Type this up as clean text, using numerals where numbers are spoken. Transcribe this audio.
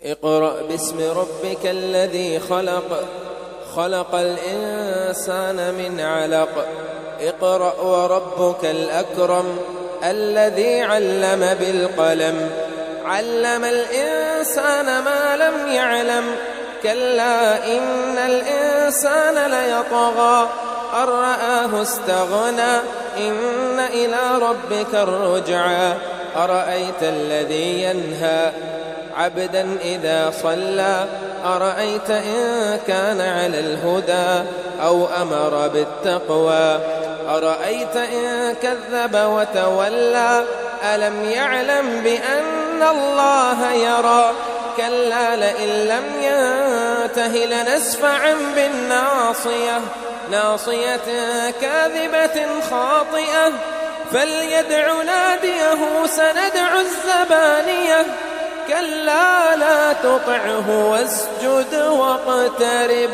اقرأ باسم ربك الذي خلق خلق الإنسان من علق اقرأ وربك الأكرم الذي علم بالقلم علم الإنسان ما لم يعلم كلا إن الإنسان ليطغى أن رآه استغنى إن إلى ربك الرجعى أرأيت الذي ينهى عبدا إذا صلى أرأيت إن كان على الهدى أو أمر بالتقوى أرأيت إن كذب وتولى ألم يعلم بأن الله يرى كلا لئن لم ينته لنسفعا بالناصية ناصية كاذبة خاطئة فليدع ناديه سندع الزبانية كلا لا تطعه واسجد واقترب